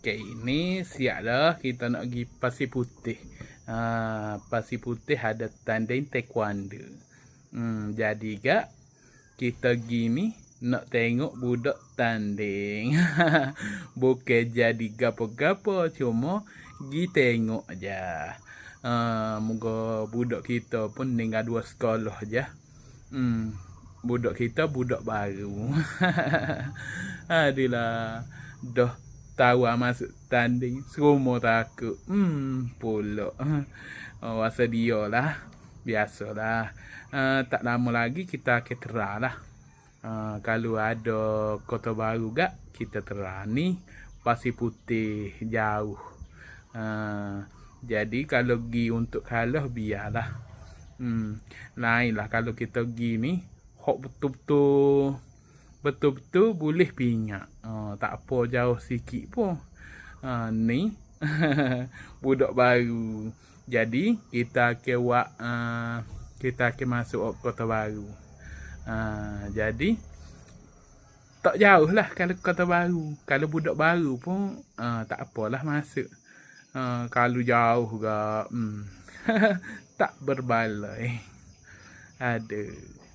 Okey, ni siap dah kita nak pergi Pasir Putih. Pasir Putih ada tanding taekwondo. Jadi gak kita pergi ni nak tengok budak tanding. Bukan jadi gapo-gapo, cuma pergi tengok aja. Moga budak kita pun tinggal 2 sekolah aja. Budak kita budak baru. Adalah dah tahu masuk tanding semua takut pula. Rasa dia lah biasalah. Tak lama lagi kita akan terah lah. Kalau ada kota baru gak kita terah ni Pasir Putih jauh. Jadi kalau pergi untuk kalah biarlah. Lain lah kalau kita pergi ni hok betul-betul boleh pinyak. Tak apa jauh sikit pun. Ni budak baru. Jadi kita akan masuk kota baru. Jadi tak jauh lah kalau kota baru. Kalau budak baru pun tak apalah masuk. Kalau jauh ke tak berbaloi. Aduh.